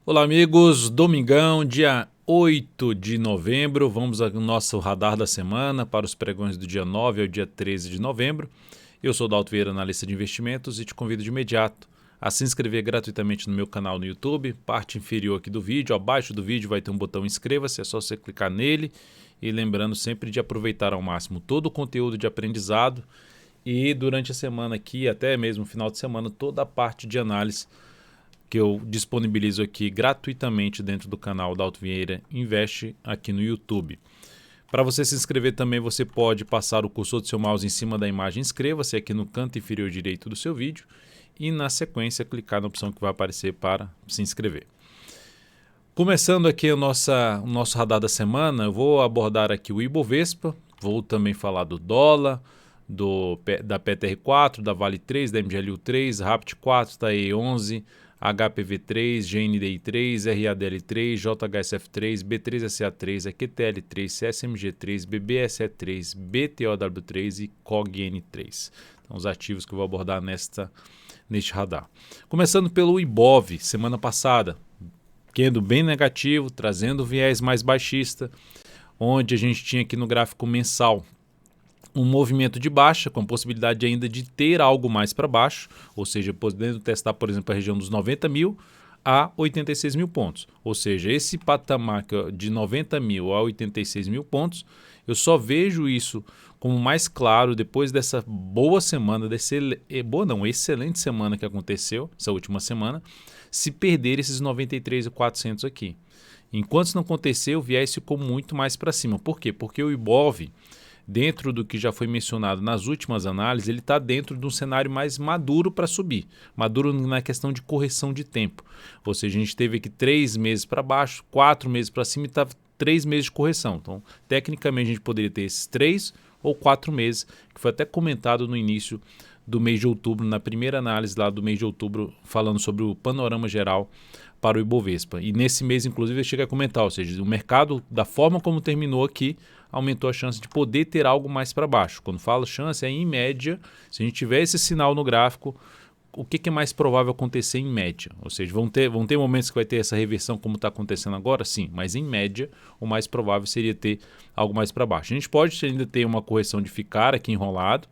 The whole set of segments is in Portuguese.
Olá, amigos. Domingão, dia 8 de novembro. Vamos ao nosso radar da semana para os pregões do dia 9 ao dia 13 de novembro. Eu sou Dalto Vieira, analista de investimentos, e te convido de imediato a se inscrever gratuitamente no meu canal no YouTube, parte inferior aqui do vídeo. Abaixo do vídeo vai ter um botão inscreva-se, é só você clicar nele. E lembrando sempre de aproveitar ao máximo todo o conteúdo de aprendizado e durante a semana aqui, até mesmo no final de semana, toda a parte de análise que eu disponibilizo aqui gratuitamente dentro do canal Dalto Vieira Investe aqui no YouTube. Para você se inscrever também, você pode passar o cursor do seu mouse em cima da imagem inscreva-se aqui no canto inferior direito do seu vídeo e na sequência clicar na opção que vai aparecer para se inscrever. Começando aqui o nosso radar da semana, eu vou abordar aqui o Ibovespa, vou também falar do dólar, da PTR4, da Vale 3, da MGLU3, RAPT 4, da E11, HPV3, GNDI3, RADL3, JHSF3, B3SA3, EQTL3, CSMG3, BBSE3, BTOW3 e COGN3. Então, os ativos que eu vou abordar neste radar. Começando pelo IBOV, semana passada, candle bem negativo, trazendo viés mais baixista, onde a gente tinha aqui no gráfico mensal um movimento de baixa, com a possibilidade ainda de ter algo mais para baixo, ou seja, podendo testar, por exemplo, a região dos 90 mil a 86 mil pontos. Ou seja, esse patamar de 90 mil a 86 mil pontos, eu só vejo isso como mais claro depois dessa boa semana, excelente semana que aconteceu, essa última semana, se perder esses 93.400 aqui. Enquanto isso não acontecer, o viés ficou muito mais para cima. Por quê? Porque o IBOV, dentro do que já foi mencionado nas últimas análises, ele está dentro de um cenário mais maduro para subir. Maduro na questão de correção de tempo. Ou seja, a gente teve aqui 3 meses para baixo, 4 meses para cima e estava 3 meses de correção. Então, tecnicamente, a gente poderia ter esses 3 ou 4 meses, que foi até comentado no início do mês de outubro, na primeira análise lá do mês de outubro, falando sobre o panorama geral para o Ibovespa. E nesse mês, inclusive, eu cheguei a comentar, ou seja, o mercado, da forma como terminou aqui, aumentou a chance de poder ter algo mais para baixo. Quando falo chance, é em média, se a gente tiver esse sinal no gráfico, o que é mais provável acontecer em média? Ou seja, vão ter momentos que vai ter essa reversão como está acontecendo agora? Sim, mas em média o mais provável seria ter algo mais para baixo. A gente pode ainda ter uma correção de ficar aqui enrolado,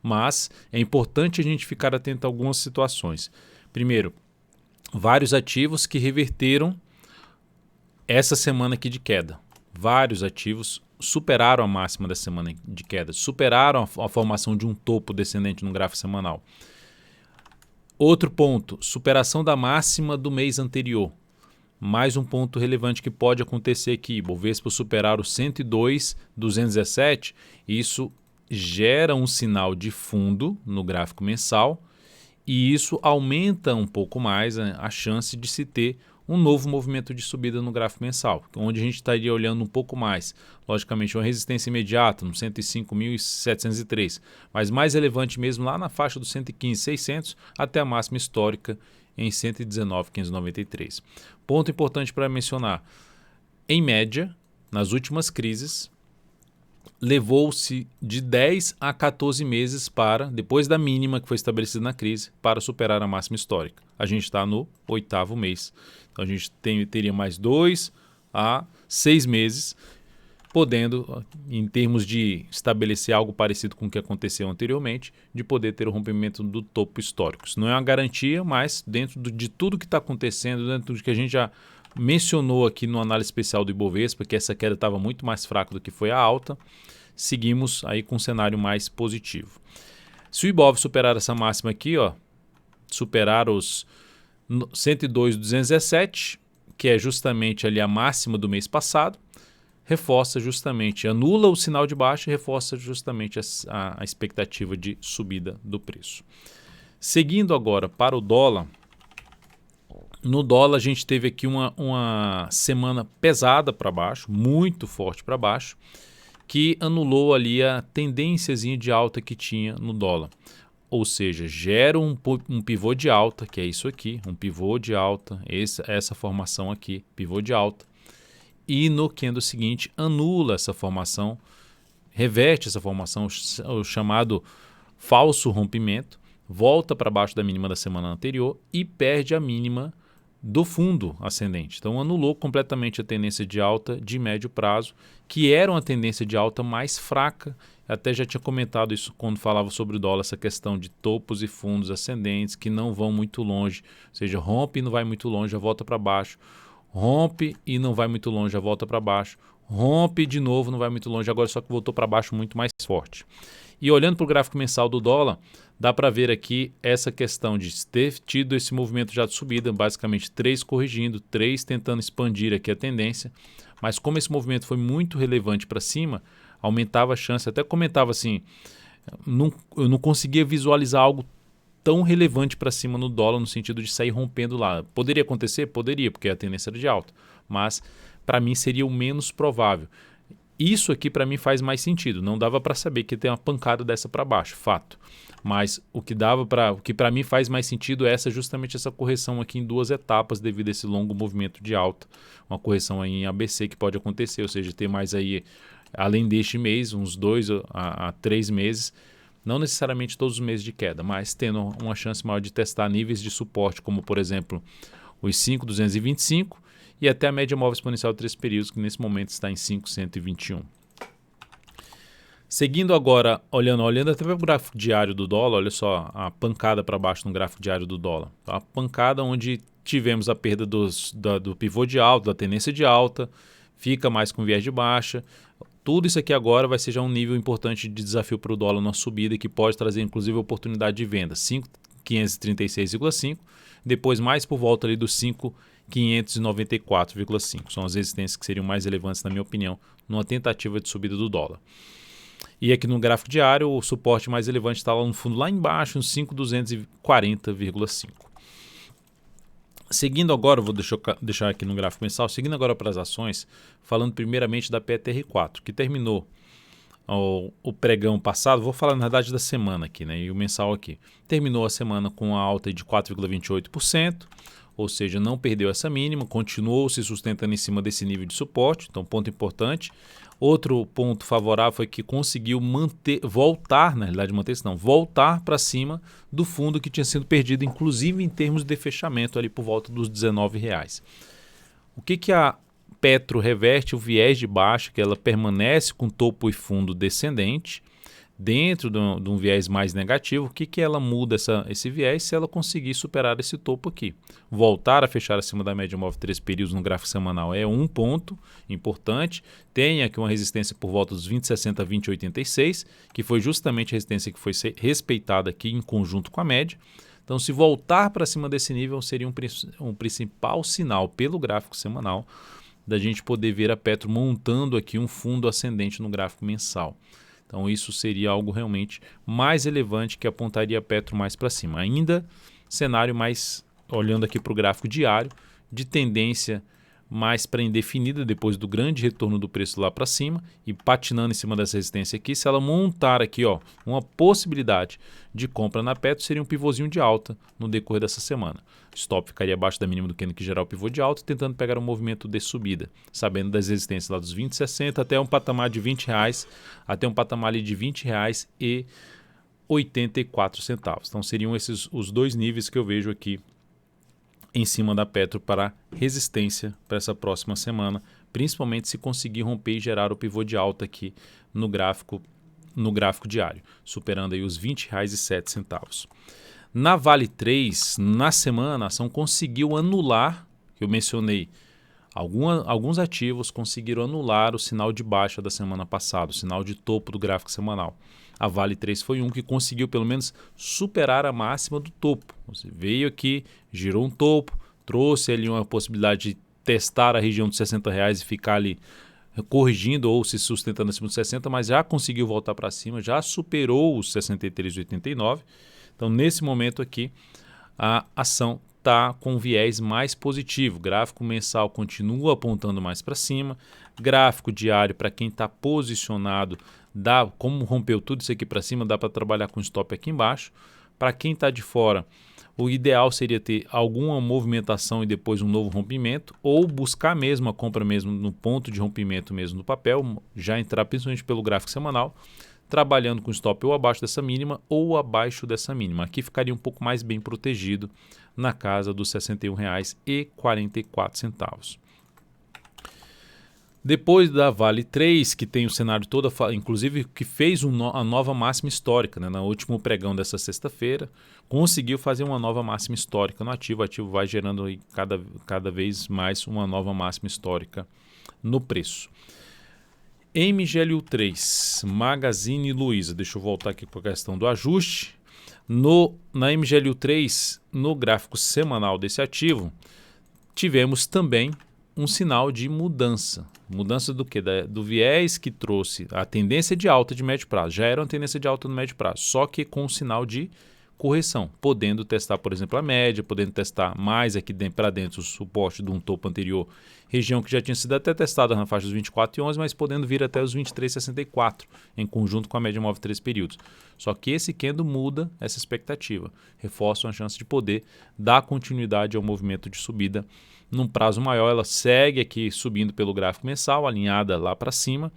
mas é importante a gente ficar atento a algumas situações. Primeiro, vários ativos que reverteram essa semana aqui de queda. Vários ativos superaram a máxima da semana de queda, superaram a formação de um topo descendente no gráfico semanal. Outro ponto, superação da máxima do mês anterior. Mais um ponto relevante que pode acontecer aqui, Bovespa superar o 102.217, isso gera um sinal de fundo no gráfico mensal e isso aumenta um pouco mais a chance de se ter um novo movimento de subida no gráfico mensal, onde a gente estaria olhando um pouco mais, logicamente, uma resistência imediata no 105.703, mas mais relevante mesmo lá na faixa dos 115.600 até a máxima histórica em 119.593. Ponto importante para mencionar, em média, nas últimas crises, levou-se de 10 a 14 meses para, depois da mínima que foi estabelecida na crise, para superar a máxima histórica. A gente está no 8º mês. Então a gente teria mais 2 a 6 meses, podendo, em termos de estabelecer algo parecido com o que aconteceu anteriormente, de poder ter o rompimento do topo histórico. Isso não é uma garantia, mas dentro de tudo que está acontecendo, dentro do que a gente já mencionou aqui no análise especial do Ibovespa, que essa queda estava muito mais fraca do que foi a alta, seguimos aí com um cenário mais positivo. Se o Ibov superar essa máxima aqui, superar os 102.217, que é justamente ali a máxima do mês passado, reforça justamente, anula o sinal de baixa e reforça justamente a expectativa de subida do preço. Seguindo agora para o dólar, no dólar a gente teve aqui uma semana pesada para baixo, muito forte para baixo, que anulou ali a tendênciazinha de alta que tinha no dólar. Ou seja, gera um pivô de alta, que é isso aqui, um pivô de alta, essa formação aqui, pivô de alta. E no candle seguinte anula essa formação, reverte essa formação, o chamado falso rompimento, volta para baixo da mínima da semana anterior e perde a mínima do fundo ascendente. Então anulou completamente a tendência de alta de médio prazo, que era uma tendência de alta mais fraca. Até já tinha comentado isso quando falava sobre o dólar, essa questão de topos e fundos ascendentes que não vão muito longe, ou seja, rompe e não vai muito longe, já volta para baixo, rompe e não vai muito longe, já volta para baixo, rompe de novo, não vai muito longe, agora só que voltou para baixo muito mais forte. E olhando para o gráfico mensal do dólar, dá para ver aqui essa questão de ter tido esse movimento já de subida, basicamente 3 corrigindo, 3 tentando expandir aqui a tendência, mas como esse movimento foi muito relevante para cima, aumentava a chance, até comentava assim, eu não conseguia visualizar algo tão relevante para cima no dólar, no sentido de sair rompendo lá. Poderia acontecer? Poderia, porque a tendência era de alta, mas para mim seria o menos provável. Isso aqui para mim faz mais sentido. Não dava para saber que tem uma pancada dessa para baixo, fato. Mas o que para mim faz mais sentido é justamente essa correção aqui em 2 etapas devido a esse longo movimento de alta. Uma correção aí em ABC que pode acontecer, ou seja, ter mais aí, além deste mês, uns 2 a 3 meses, não necessariamente todos os meses de queda, mas tendo uma chance maior de testar níveis de suporte, como por exemplo os 5,225 e até a média móvel exponencial de 3 períodos, que nesse momento está em 5,121. Seguindo agora, olhando até para o gráfico diário do dólar, olha só a pancada para baixo no gráfico diário do dólar. A pancada onde tivemos a perda do pivô de alta, da tendência de alta, fica mais com viés de baixa. Tudo isso aqui agora vai ser já um nível importante de desafio para o dólar na subida, que pode trazer inclusive oportunidade de venda, 5.536,5, depois mais por volta ali dos 5.594,5. São as resistências que seriam mais relevantes, na minha opinião, numa tentativa de subida do dólar. E aqui no gráfico diário, o suporte mais relevante está lá no fundo, lá embaixo, nos 5.240,5. Seguindo agora, vou deixar aqui no gráfico mensal, seguindo agora para as ações, falando primeiramente da PETR4, que terminou o pregão passado, vou falar na verdade da semana aqui, né, e o mensal aqui. Terminou a semana com uma alta de 4,28%, ou seja, não perdeu essa mínima, continuou se sustentando em cima desse nível de suporte, então ponto importante. Outro ponto favorável foi que conseguiu voltar para cima do fundo que tinha sido perdido, inclusive em termos de fechamento ali por volta dos R$19. O que a Petro reverte? O viés de baixa, que ela permanece com topo e fundo descendente, dentro de um viés mais negativo. O que ela muda esse viés? Se ela conseguir superar esse topo aqui. Voltar a fechar acima da média móvel 3 períodos no gráfico semanal é um ponto importante. Tem aqui uma resistência por volta dos 20,60 a 20,86, que foi justamente a resistência que foi respeitada aqui em conjunto com a média. Então, se voltar para cima desse nível, seria um principal sinal pelo gráfico semanal da gente poder ver a Petro montando aqui um fundo ascendente no gráfico mensal. Então isso seria algo realmente mais relevante que apontaria a Petro mais para cima. Ainda cenário mais, olhando aqui para o gráfico diário, de tendência mais para indefinida depois do grande retorno do preço lá para cima e patinando em cima dessa resistência aqui. Se ela montar aqui uma possibilidade de compra na Petro, seria um pivôzinho de alta no decorrer dessa semana. Stop ficaria abaixo da mínima do candle que gerar o pivô de alta, tentando pegar um movimento de subida, sabendo das resistências lá dos 20,60 até um patamar de R$20, até um patamar ali de R$20,84. Então seriam esses os dois níveis que eu vejo aqui em cima da Petro para resistência para essa próxima semana, principalmente se conseguir romper e gerar o pivô de alta aqui no gráfico diário, superando aí os R$20,07. Na Vale 3, na semana, a ação conseguiu anular, que eu mencionei, alguns ativos conseguiram anular o sinal de baixa da semana passada, o sinal de topo do gráfico semanal. A Vale 3 foi um que conseguiu pelo menos superar a máxima do topo. Você veio aqui, girou um topo, trouxe ali uma possibilidade de testar a região dos R$60 e ficar ali corrigindo ou se sustentando acima dos 60, mas já conseguiu voltar para cima, já superou os 63,89. Então nesse momento aqui a ação está com viés mais positivo. O gráfico mensal continua apontando mais para cima. Gráfico diário, para quem está posicionado, como rompeu tudo isso aqui para cima, dá para trabalhar com stop aqui embaixo. Para quem está de fora, o ideal seria ter alguma movimentação e depois um novo rompimento, ou buscar mesmo a compra mesmo no ponto de rompimento mesmo no papel, já entrar principalmente pelo gráfico semanal, trabalhando com stop ou abaixo dessa mínima ou abaixo dessa mínima. Aqui ficaria um pouco mais bem protegido na casa dos R$ 61,44. Depois da Vale 3, que tem o cenário todo, inclusive que fez a nova máxima histórica, né? No último pregão dessa sexta-feira, conseguiu fazer uma nova máxima histórica no ativo. O ativo vai gerando aí cada vez mais uma nova máxima histórica no preço. MGLU3, Magazine Luiza. Deixa eu voltar aqui para a questão do ajuste. Na MGLU3, no gráfico semanal desse ativo, tivemos também um sinal de mudança. Mudança do quê? Do viés que trouxe a tendência de alta de médio prazo. Já era uma tendência de alta no médio prazo, só que com um sinal de correção, podendo testar, por exemplo, a média, podendo testar mais aqui para dentro o suporte de um topo anterior, região que já tinha sido até testada na faixa dos 24,11, mas podendo vir até os 23,64, em conjunto com a média móvel de 3 períodos. Só que esse candle muda essa expectativa, reforça uma chance de poder dar continuidade ao movimento de subida num prazo maior. Ela segue aqui subindo pelo gráfico mensal, alinhada lá para cima,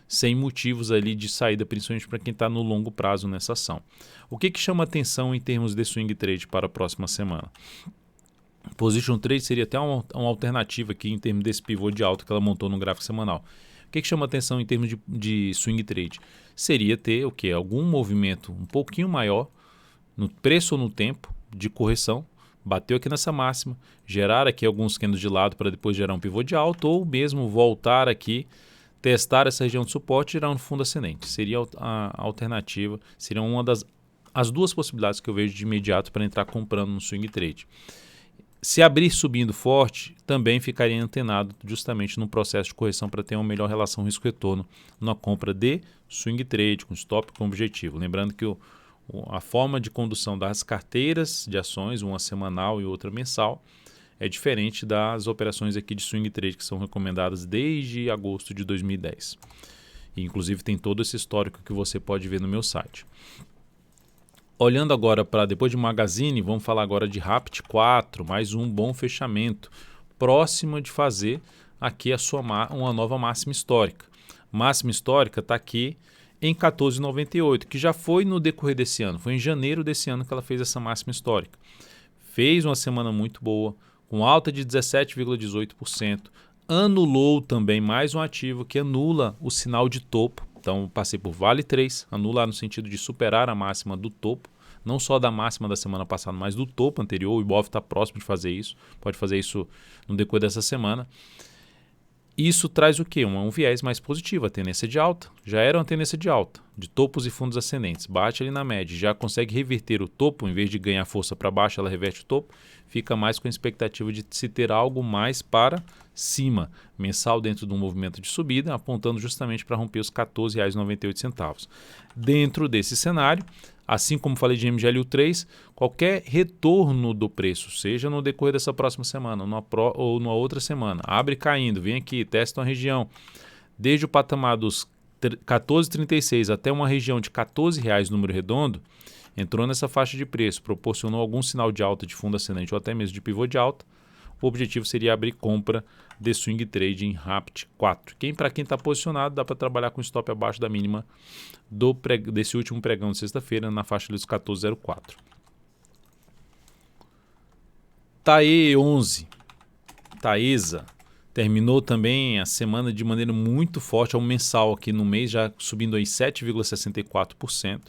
sem motivos ali de saída, principalmente para quem está no longo prazo nessa ação. O que chama atenção em termos de swing trade para a próxima semana? Position trade seria até uma alternativa aqui em termos desse pivô de alta que ela montou no gráfico semanal. O que chama atenção em termos de swing trade? Seria ter o quê? Algum movimento um pouquinho maior no preço ou no tempo de correção, bateu aqui nessa máxima, gerar aqui alguns candles de lado para depois gerar um pivô de alta, ou mesmo voltar aqui, testar essa região de suporte e gerar um fundo ascendente. Seria a alternativa, seriam as duas possibilidades que eu vejo de imediato para entrar comprando no swing trade. Se abrir subindo forte, também ficaria antenado justamente no processo de correção para ter uma melhor relação risco-retorno na compra de swing trade, com stop, com objetivo. Lembrando que a forma de condução das carteiras de ações, uma semanal e outra mensal, é diferente das operações aqui de swing trade que são recomendadas desde agosto de 2010. E, inclusive tem todo esse histórico que você pode ver no meu site. Olhando agora para depois de Magazine, vamos falar agora de Rapt 4, mais um bom fechamento, próximo de fazer aqui uma nova máxima histórica. Máxima histórica está aqui em 14,98, que já foi no decorrer desse ano, foi em janeiro desse ano que ela fez essa máxima histórica. Fez uma semana muito boa, com alta de 17,18%, anulou também mais um ativo que anula o sinal de topo. Então, passei por Vale 3, anular no sentido de superar a máxima do topo, não só da máxima da semana passada, mas do topo anterior. O Ibov está próximo de fazer isso, pode fazer isso no decorrer dessa semana. Isso traz o quê? Um viés mais positivo, a tendência de alta. Já era uma tendência de alta, de topos e fundos ascendentes. Bate ali na média, já consegue reverter o topo, em vez de ganhar força para baixo, ela reverte o topo. Fica mais com a expectativa de se ter algo mais para cima, mensal dentro de um movimento de subida, apontando justamente para romper os R$ 14,98. Dentro desse cenário, assim como falei de MGLU3, qualquer retorno do preço, seja no decorrer dessa próxima semana ou numa outra semana, abre caindo, vem aqui, testa uma região, desde o patamar dos 14,36 até uma região de R$ 14,00 número redondo, entrou nessa faixa de preço, proporcionou algum sinal de alta de fundo ascendente ou até mesmo de pivô de alta, o objetivo seria abrir compra de swing trade em Rapt 4. Para quem está posicionado, dá para trabalhar com stop abaixo da mínima desse último pregão de sexta-feira, na faixa dos 14,04. TAE11, Taesa, terminou também a semana de maneira muito forte, ao mensal aqui no mês, já subindo aí 7,64%.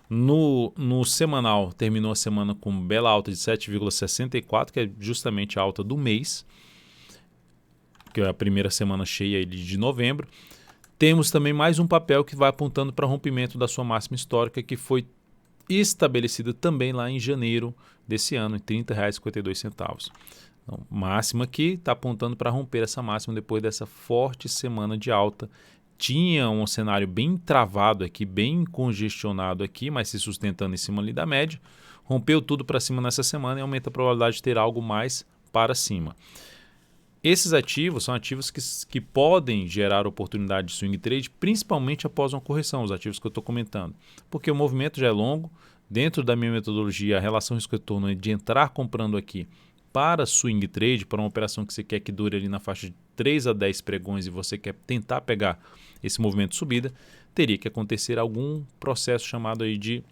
No semanal, terminou a semana com bela alta de 7,64%, que é justamente a alta do mês, que é a primeira semana cheia de novembro. Temos também mais um papel que vai apontando para rompimento da sua máxima histórica, que foi estabelecida também lá em janeiro desse ano, em R$ 30,52. Então, máxima aqui está apontando para romper essa máxima depois dessa forte semana de alta. Tinha um cenário bem travado aqui, bem congestionado aqui, mas se sustentando em cima ali da média. Rompeu tudo para cima nessa semana e aumenta a probabilidade de ter algo mais para cima. Esses ativos são ativos que podem gerar oportunidade de swing trade, principalmente após uma correção, os ativos que eu estou comentando. Porque o movimento já é longo. Dentro da minha metodologia, a relação risco-retorno é de entrar comprando aqui para swing trade, para uma operação que você quer que dure ali na faixa de 3 a 10 pregões e você quer tentar pegar esse movimento de subida, teria que acontecer algum processo chamado aí de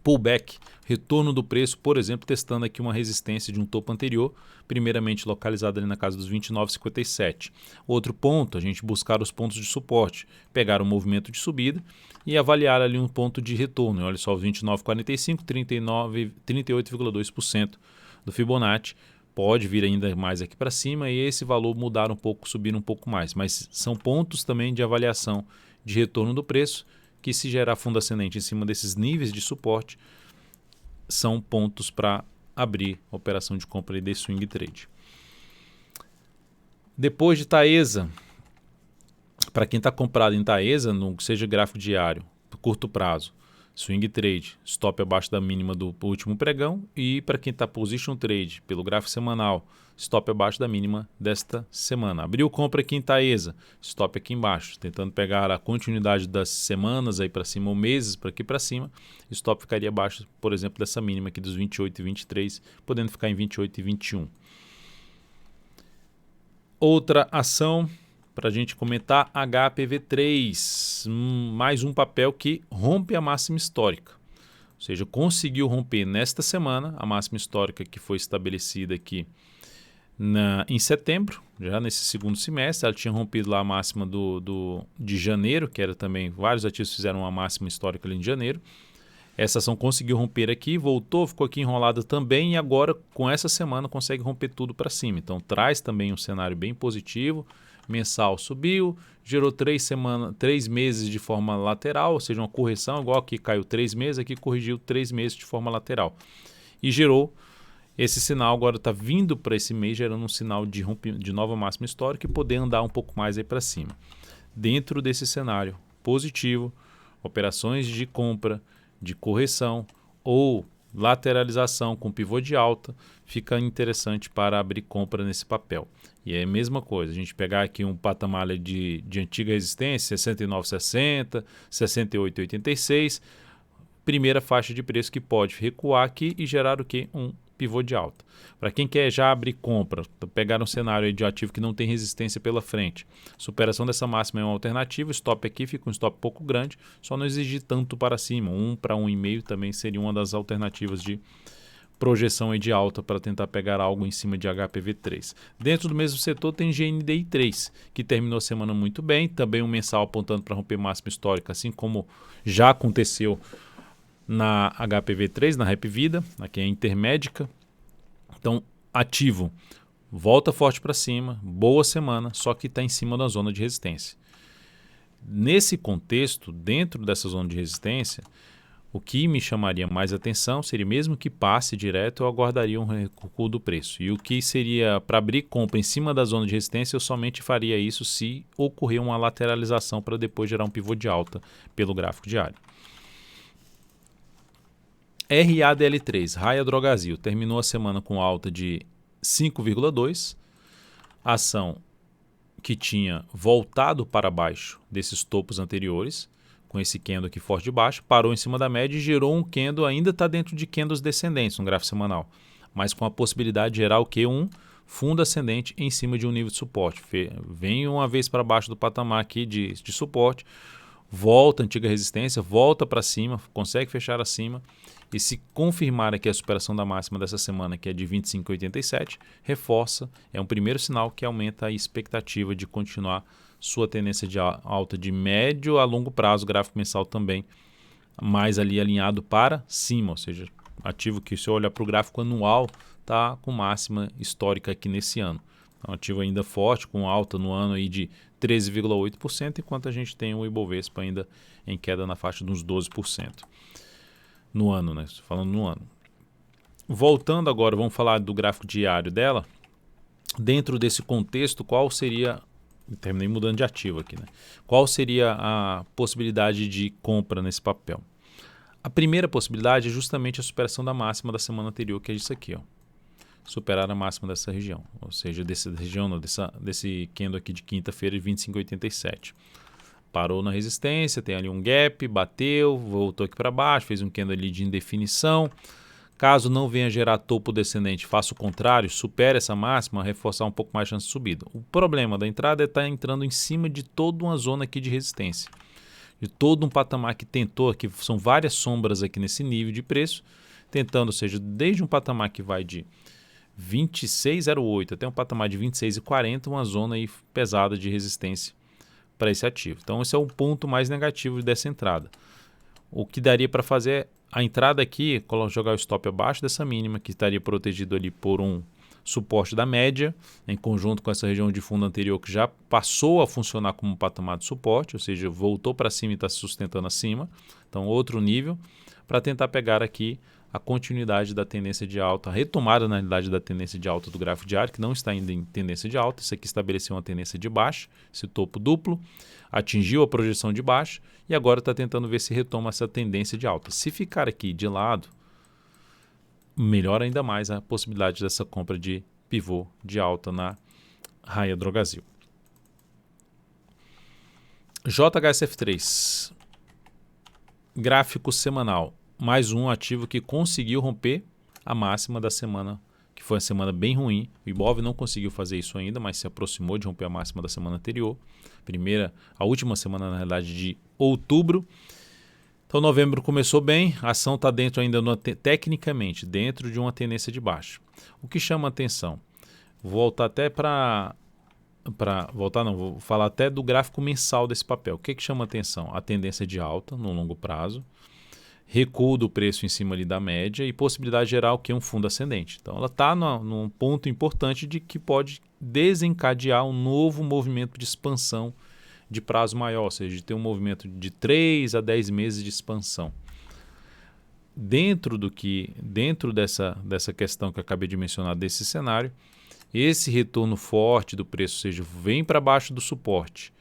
pullback, retorno do preço, por exemplo, testando aqui uma resistência de um topo anterior, primeiramente localizado ali na casa dos 29,57. Outro ponto, a gente buscar os pontos de suporte, pegar um movimento de subida e avaliar ali um ponto de retorno. Olha só, os 29,45, 38,2% do Fibonacci. Pode vir ainda mais aqui para cima e esse valor mudar um pouco, subir um pouco mais, mas são pontos também de avaliação de retorno do preço, que se gerar fundo ascendente em cima desses níveis de suporte, são pontos para abrir a operação de compra de swing trade. Depois de Taesa, para quem está comprado em Taesa, seja gráfico diário, curto prazo, swing trade, stop abaixo da mínima do último pregão, e para quem está position trade, pelo gráfico semanal, stop abaixo da mínima desta semana. Abriu compra aqui em Taesa, stop aqui embaixo, tentando pegar a continuidade das semanas aí para cima ou meses para aqui para cima, stop ficaria abaixo, por exemplo, dessa mínima aqui dos 28,23, podendo ficar em 28,21. Outra ação para a gente comentar, HPV3, mais um papel que rompe a máxima histórica. Ou seja, conseguiu romper nesta semana a máxima histórica que foi estabelecida aqui em setembro, já nesse segundo semestre. Ela tinha rompido lá a máxima de janeiro, que era também, vários ativos fizeram uma máxima histórica ali em janeiro. Essa ação conseguiu romper aqui, voltou, ficou aqui enrolada também e agora com essa semana consegue romper tudo para cima. Então traz também um cenário bem positivo. Mensal subiu, gerou 3 meses de forma lateral, ou seja, uma correção, igual aqui caiu 3 meses, aqui corrigiu 3 meses de forma lateral. E gerou esse sinal, agora está vindo para esse mês, gerando um sinal de nova máxima histórica e poder andar um pouco mais aí para cima. Dentro desse cenário positivo, operações de compra, de correção ou lateralização com pivô de alta, fica interessante para abrir compra nesse papel. E é a mesma coisa, a gente pegar aqui um patamar de antiga resistência, 69,60, 68,86, primeira faixa de preço que pode recuar aqui e gerar o quê? Um pivô de alta. Para quem quer já abrir compra, pegar um cenário aí de ativo que não tem resistência pela frente, superação dessa máxima é uma alternativa, stop aqui fica um stop pouco grande, só não exigir tanto para cima, 1 para 1,5 também seria uma das alternativas de projeção aí de alta para tentar pegar algo em cima de HPV3. Dentro do mesmo setor tem GNDI3, que terminou a semana muito bem, também um mensal apontando para romper máxima histórica, assim como já aconteceu na HPV3, na Rap Vida, aqui é intermédica. Então, ativo, volta forte para cima, boa semana, só que está em cima da zona de resistência. Nesse contexto, dentro dessa zona de resistência, o que me chamaria mais atenção seria, mesmo que passe direto, eu aguardaria um recuo do preço. E o que seria para abrir compra em cima da zona de resistência, eu somente faria isso se ocorrer uma lateralização para depois gerar um pivô de alta pelo gráfico diário. RADL3, Raia Drogasil, terminou a semana com alta de 5,2%. Ação que tinha voltado para baixo desses topos anteriores, com esse candle aqui forte de baixo, parou em cima da média e gerou um candle, ainda está dentro de candles descendentes, um gráfico semanal, mas com a possibilidade de gerar o que? Um fundo ascendente em cima de um nível de suporte. Vem uma vez para baixo do patamar aqui de suporte, volta a antiga resistência, volta para cima, consegue fechar acima e se confirmar aqui a superação da máxima dessa semana, que é de 25,87, reforça, é um primeiro sinal que aumenta a expectativa de continuar sua tendência de alta de médio a longo prazo, gráfico mensal também mais ali alinhado para cima, ou seja, ativo que se olhar para o gráfico anual está com máxima histórica aqui nesse ano. Então, ativo ainda forte, com alta no ano aí de 13,8%, enquanto a gente tem o Ibovespa ainda em queda na faixa de uns 12%. No ano, né? Estou falando no ano. Voltando agora, vamos falar do gráfico diário dela. Dentro desse contexto, qual seria... Terminei mudando de ativo aqui, né? Qual seria a possibilidade de compra nesse papel? A primeira possibilidade é justamente a superação da máxima da semana anterior, que é isso aqui, ó. Superar a máxima dessa região, ou seja, dessa região, não, desse candle aqui de quinta-feira de 25,87. Parou na resistência, tem ali um gap, bateu, voltou aqui para baixo, fez um candle ali de indefinição. Caso não venha gerar topo descendente, faça o contrário, supere essa máxima, reforçar um pouco mais a chance de subida. O problema da entrada é estar entrando em cima de toda uma zona aqui de resistência. de todo um patamar que tentou, que são várias sombras aqui nesse nível de preço, tentando, ou seja, desde um patamar que vai de 26,08 até um patamar de 26,40, uma zona aí pesada de resistência para esse ativo. Então esse é o ponto mais negativo dessa entrada. O que daria para fazer é a entrada aqui, jogar o stop abaixo dessa mínima, que estaria protegido ali por um suporte da média, em conjunto com essa região de fundo anterior que já passou a funcionar como um patamar de suporte, ou seja, voltou para cima e está se sustentando acima. Então outro nível, para tentar pegar aqui a continuidade da tendência de alta, a retomada na realidade da tendência de alta do gráfico diário, que não está ainda em tendência de alta. Isso aqui estabeleceu uma tendência de baixa, esse topo duplo, atingiu a projeção de baixa e agora está tentando ver se retoma essa tendência de alta. Se ficar aqui de lado, melhora ainda mais a possibilidade dessa compra de pivô de alta na Raia Drogasil. JHSF3, gráfico semanal. Mais um ativo que conseguiu romper a máxima da semana, que foi uma semana bem ruim. O Ibov não conseguiu fazer isso ainda, mas se aproximou de romper a máxima da semana anterior. A última semana, na realidade, de outubro. Então, novembro começou bem, a ação está dentro ainda, tecnicamente, dentro de uma tendência de baixa. O que chama atenção? Vou voltar até vou falar até do gráfico mensal desse papel. O que chama atenção? A tendência de alta no longo prazo, recuo do preço em cima ali da média e possibilidade geral que é um fundo ascendente. Então ela está num ponto importante de que pode desencadear um novo movimento de expansão de prazo maior, ou seja, de ter um movimento de 3 a 10 meses de expansão. Dentro dessa questão que eu acabei de mencionar, desse cenário, esse retorno forte do preço, ou seja, vem para baixo do suporte,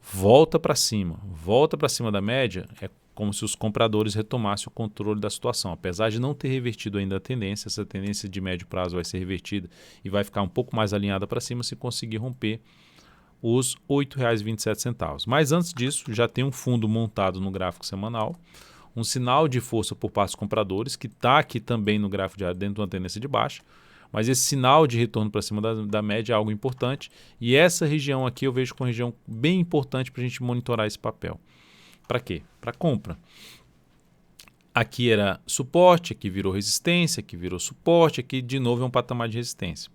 volta para cima da média, é como se os compradores retomassem o controle da situação. Apesar de não ter revertido ainda a tendência, essa tendência de médio prazo vai ser revertida e vai ficar um pouco mais alinhada para cima se conseguir romper os R$ 8,27. Mas antes disso, já tem um fundo montado no gráfico semanal, um sinal de força por parte dos compradores, que está aqui também no gráfico diário dentro de uma tendência de baixa, mas esse sinal de retorno para cima da média é algo importante, e essa região aqui eu vejo como uma região bem importante para a gente monitorar esse papel. Para quê? Para compra. Aqui era suporte, aqui virou resistência, aqui virou suporte, aqui de novo é um patamar de resistência.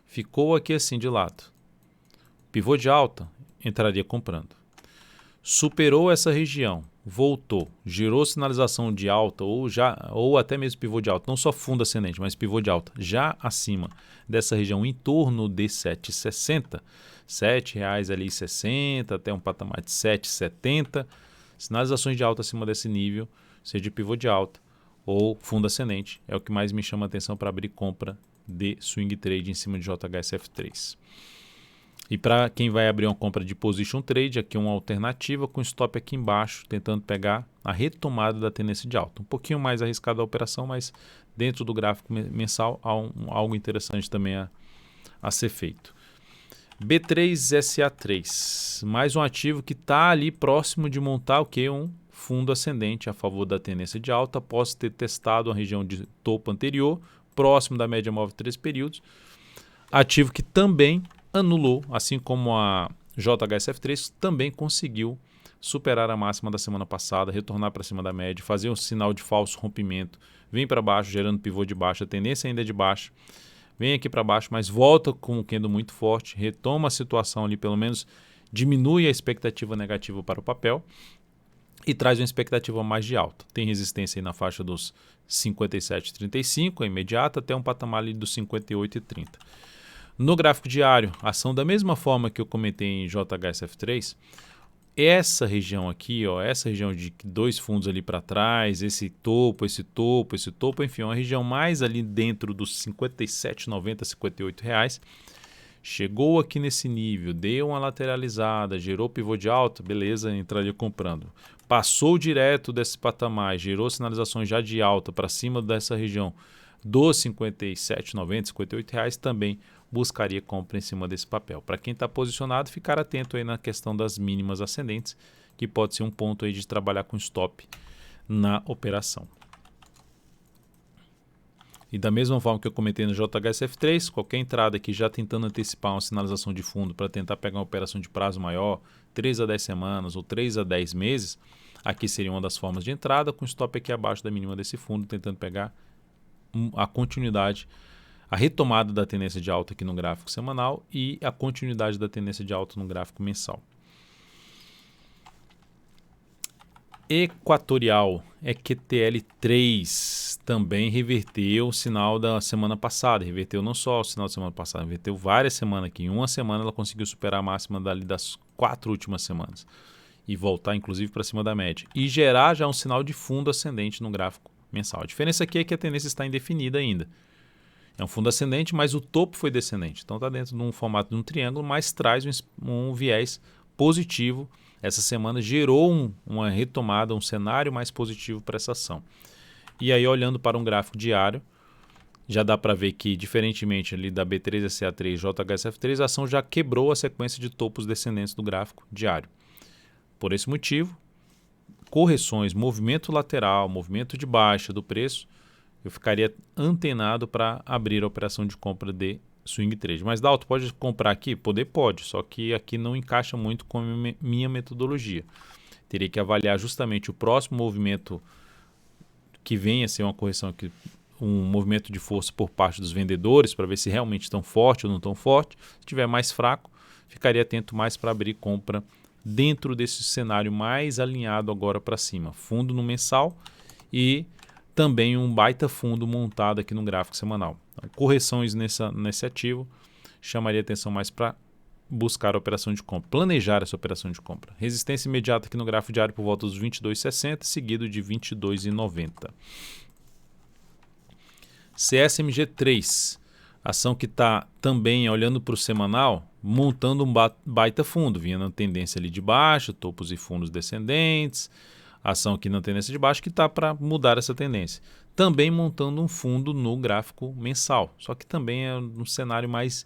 Ficou aqui assim de lado. Pivô de alta, entraria comprando. Superou essa região, voltou, girou sinalização de alta ou até mesmo pivô de alta, não só fundo ascendente, mas pivô de alta, já acima dessa região em torno de 7,60, R$ 7,60 até um patamar de 7,70. Sinalizações de alta acima desse nível, seja de pivô de alta ou fundo ascendente, é o que mais me chama a atenção para abrir compra de swing trade em cima de JHSF3. E para quem vai abrir uma compra de position trade, aqui uma alternativa com stop aqui embaixo, tentando pegar a retomada da tendência de alta. Um pouquinho mais arriscada a operação, mas dentro do gráfico mensal há algo interessante também a ser feito. B3SA3, mais um ativo que está ali próximo de montar o que? Um fundo ascendente a favor da tendência de alta, após ter testado a região de topo anterior, próximo da média móvel de 3 períodos. Ativo que também anulou, assim como a JHSF3, também conseguiu superar a máxima da semana passada, retornar para cima da média, fazer um sinal de falso rompimento, vem para baixo, gerando pivô de baixa, a tendência ainda é de baixa, vem aqui para baixo, mas volta com um candle muito forte, retoma a situação ali, pelo menos diminui a expectativa negativa para o papel e traz uma expectativa mais de alta. Tem resistência aí na faixa dos 57,35, imediata, até um patamar ali dos 58,30. No gráfico diário, ação da mesma forma que eu comentei em JHSF3, essa região aqui, essa região de 2 fundos ali para trás, esse topo, enfim, uma região mais ali dentro dos R$ 57,90, R$ 58 reais. Chegou aqui nesse nível, deu uma lateralizada, gerou pivô de alta, beleza, entraria comprando. Passou direto desse patamar, gerou sinalizações já de alta para cima dessa região dos R$ 57,90, R$ 58 reais, também buscaria compra em cima desse papel. Para quem está posicionado, ficar atento aí na questão das mínimas ascendentes, que pode ser um ponto aí de trabalhar com stop na operação. E da mesma forma que eu comentei no JHSF3, qualquer entrada aqui já tentando antecipar uma sinalização de fundo para tentar pegar uma operação de prazo maior, 3 a 10 semanas ou 3 a 10 meses, aqui seria uma das formas de entrada, com stop aqui abaixo da mínima desse fundo, tentando pegar a continuidade, a retomada da tendência de alta aqui no gráfico semanal e a continuidade da tendência de alta no gráfico mensal. Equatorial, EQTL3, também reverteu o sinal da semana passada. Reverteu não só o sinal da semana passada, reverteu várias semanas aqui. Em uma semana ela conseguiu superar a máxima dali das 4 últimas semanas e voltar inclusive para cima da média. E gerar já um sinal de fundo ascendente no gráfico mensal. A diferença aqui é que a tendência está indefinida ainda. É um fundo ascendente, mas o topo foi descendente. Então está dentro de um formato de um triângulo, mas traz um viés positivo. Essa semana gerou uma retomada, um cenário mais positivo para essa ação. E aí, olhando para um gráfico diário, já dá para ver que, diferentemente ali da B3, SCA3 e JHSF3, a ação já quebrou a sequência de topos descendentes do gráfico diário. Por esse motivo, correções, movimento lateral, movimento de baixa do preço, eu ficaria antenado para abrir a operação de compra de swing trade. Mas Dalton, pode comprar aqui? Pode, só que aqui não encaixa muito com a minha metodologia. Teria que avaliar justamente o próximo movimento que venha a ser uma correção, um movimento de força por parte dos vendedores, para ver se realmente estão forte ou não tão forte. Se estiver mais fraco, ficaria atento mais para abrir compra dentro desse cenário mais alinhado agora para cima. Fundo no mensal e também um baita fundo montado aqui no gráfico semanal. Correções nesse ativo chamaria atenção mais para buscar a operação de compra, planejar essa operação de compra. Resistência imediata aqui no gráfico diário por volta dos 22,60, seguido de 22,90. CSMG3, ação que está também olhando para o semanal, montando um baita fundo, vinha na tendência ali de baixa, topos e fundos descendentes, ação aqui na tendência de baixo que está para mudar essa tendência. Também montando um fundo no gráfico mensal, só que também é um cenário mais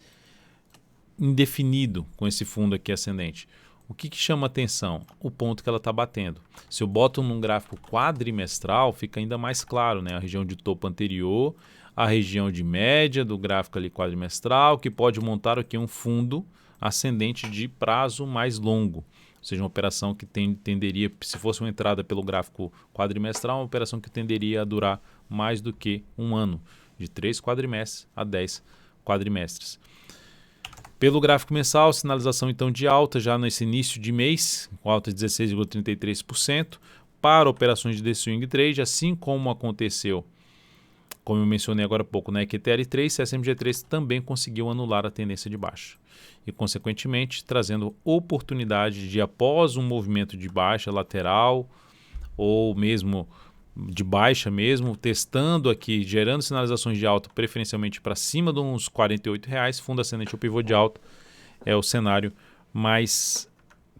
indefinido com esse fundo aqui ascendente. O que chama atenção? O ponto que ela está batendo. Se eu boto num gráfico quadrimestral, fica ainda mais claro, né? A região de topo anterior, a região de média do gráfico ali quadrimestral, que pode montar aqui um fundo ascendente de prazo mais longo. Ou seja, uma operação que tenderia, se fosse uma entrada pelo gráfico quadrimestral, uma operação que tenderia a durar mais do que um ano, de 3 quadrimestres a 10 quadrimestres. Pelo gráfico mensal, sinalização então de alta já nesse início de mês, com alta de 16,33%, para operações de day swing trade, assim como aconteceu, como eu mencionei agora há pouco, na EQTL3, CSMG3 também conseguiu anular a tendência de baixa. E, consequentemente, trazendo oportunidade de, após um movimento de baixa lateral, ou mesmo de baixa mesmo, testando aqui, gerando sinalizações de alta, preferencialmente para cima de uns R$ 48,00, fundo ascendente ou pivô de alta, é o cenário mais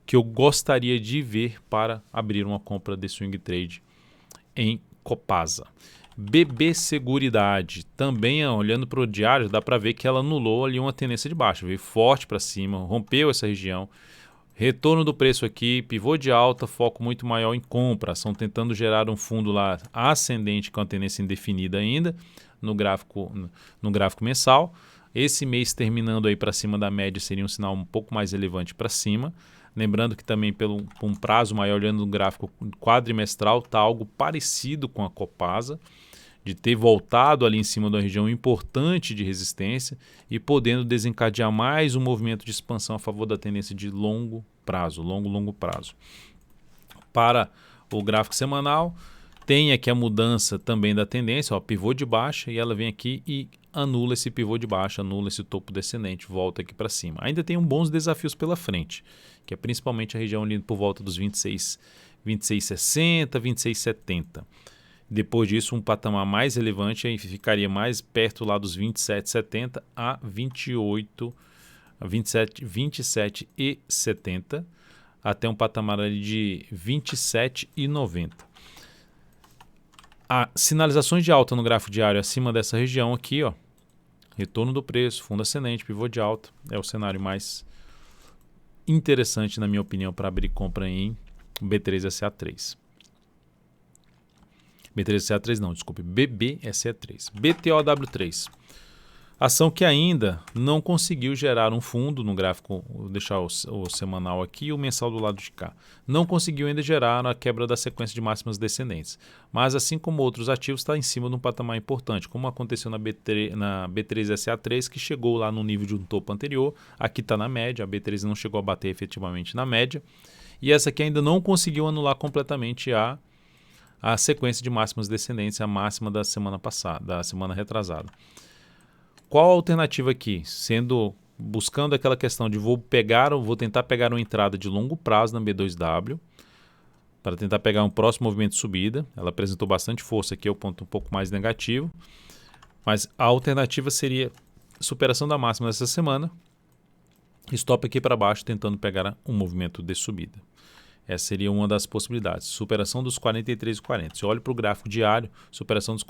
que eu gostaria de ver para abrir uma compra de swing trade em Copasa. BB Seguridade, também olhando para o diário, dá para ver que ela anulou ali uma tendência de baixa, veio forte para cima, rompeu essa região, retorno do preço aqui, pivô de alta, foco muito maior em compra, estão tentando gerar um fundo lá ascendente com a tendência indefinida ainda no gráfico mensal. Esse mês terminando aí para cima da média seria um sinal um pouco mais relevante para cima. Lembrando que também por um prazo maior, olhando no gráfico quadrimestral, está algo parecido com a Copasa, de ter voltado ali em cima da região importante de resistência e podendo desencadear mais um movimento de expansão a favor da tendência de longo prazo. Para o gráfico semanal, tem aqui a mudança também da tendência, ó, pivô de baixa, e ela vem aqui e anula esse pivô de baixa, anula esse topo descendente, volta aqui para cima. Ainda tem bons desafios pela frente, que é principalmente a região ali por volta dos 26,60, 26,70. Depois disso, um patamar mais relevante aí ficaria mais perto lá dos 27,70 a 27,70, até um patamar ali de 27,90. Sinalizações de alta no gráfico diário acima dessa região aqui, ó, retorno do preço, fundo ascendente, pivô de alta, é o cenário mais interessante, na minha opinião, para abrir compra em B3SA3. B3SA3 não, desculpe, BBSE3. BTOW3. Ação que ainda não conseguiu gerar um fundo no gráfico, vou deixar o semanal aqui e o mensal do lado de cá. Não conseguiu ainda gerar a quebra da sequência de máximas descendentes. Mas assim como outros ativos, está em cima de um patamar importante, como aconteceu na B3SA3, que chegou lá no nível de um topo anterior. Aqui está na média, a B3 não chegou a bater efetivamente na média. E essa aqui ainda não conseguiu anular completamente a sequência de máximas descendentes, a máxima da semana passada, da semana retrasada. Qual a alternativa aqui? Buscando aquela questão de vou tentar pegar uma entrada de longo prazo na B2W para tentar pegar um próximo movimento de subida. Ela apresentou bastante força aqui, é o ponto um pouco mais negativo. Mas a alternativa seria superação da máxima dessa semana, stop aqui para baixo tentando pegar um movimento de subida. Essa seria uma das possibilidades. Superação dos 43,40. Se eu olho para o gráfico diário, superação dos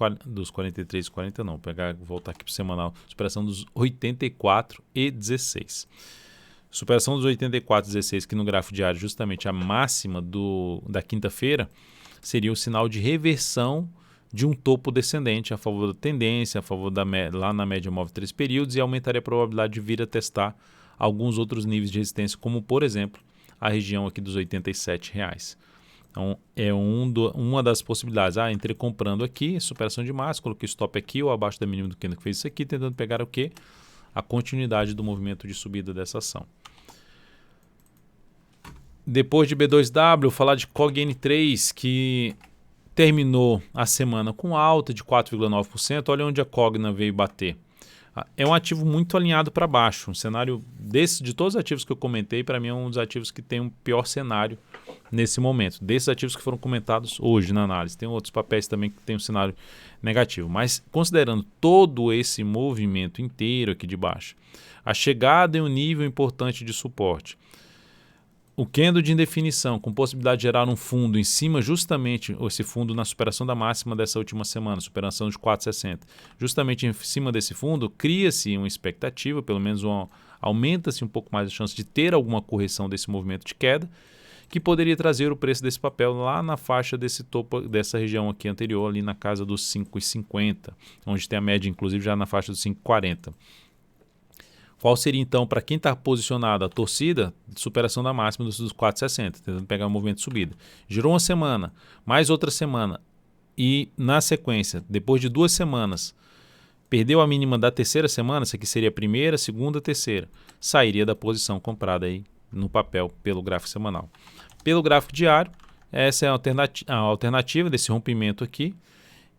43,40 não. Voltar aqui para o semanal. Superação dos 84,16. Superação dos 84,16, que no gráfico diário justamente a máxima da quinta-feira, seria o sinal de reversão de um topo descendente a favor da tendência, a favor lá na média móvel 3 períodos, e aumentaria a probabilidade de vir a testar alguns outros níveis de resistência, como por exemplo a região aqui dos R$ 87,00. Então, é uma das possibilidades. Entrei comprando aqui, superação de máxima, coloquei stop aqui ou abaixo da mínima do candle que fez isso aqui, tentando pegar o quê? A continuidade do movimento de subida dessa ação. Depois de B2W, falar de COGN3, que terminou a semana com alta de 4,9%. Olha onde a Cogna veio bater. É um ativo muito alinhado para baixo. Um cenário de todos os ativos que eu comentei, para mim é um dos ativos que tem um pior cenário nesse momento. Desses ativos que foram comentados hoje na análise. Tem outros papéis também que tem um cenário negativo. Mas considerando todo esse movimento inteiro aqui de baixo, a chegada em um nível importante de suporte, o candle de indefinição com possibilidade de gerar um fundo em cima, justamente esse fundo na superação da máxima dessa última semana, superação de 4,60. Justamente em cima desse fundo, cria-se uma expectativa, pelo menos aumenta-se um pouco mais a chance de ter alguma correção desse movimento de queda, que poderia trazer o preço desse papel lá na faixa desse topo, dessa região aqui anterior, ali na casa dos 5,50, onde tem a média inclusive já na faixa dos 5,40. Qual seria, então, para quem está posicionado, a torcida de superação da máxima dos 4,60, tentando pegar um movimento de subida. Girou uma semana, mais outra semana, e na sequência, depois de 2 semanas, perdeu a mínima da terceira semana, essa aqui seria a primeira, segunda, terceira, sairia da posição comprada aí no papel pelo gráfico semanal. Pelo gráfico diário, essa é a alternativa desse rompimento aqui,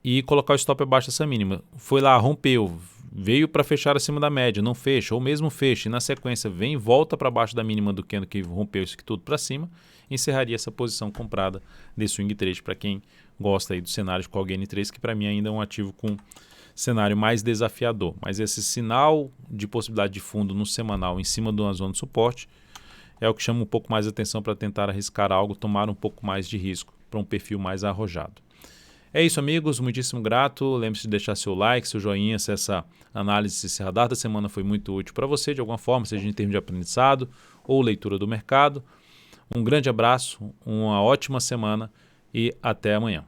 e colocar o stop abaixo dessa mínima. Foi lá, rompeu, veio para fechar acima da média, não fecha, ou mesmo fecha, e na sequência vem e volta para baixo da mínima do candle que rompeu isso aqui tudo para cima, encerraria essa posição comprada de swing trade para quem gosta aí do cenário de COGN3, que para mim ainda é um ativo com cenário mais desafiador. Mas esse sinal de possibilidade de fundo no semanal em cima de uma zona de suporte é o que chama um pouco mais a atenção para tentar arriscar algo, tomar um pouco mais de risco para um perfil mais arrojado. É isso, amigos, muitíssimo grato. Lembre-se de deixar seu like, seu joinha, se essa análise, esse radar da semana foi muito útil para você de alguma forma, seja em termos de aprendizado ou leitura do mercado. Um grande abraço, uma ótima semana e até amanhã.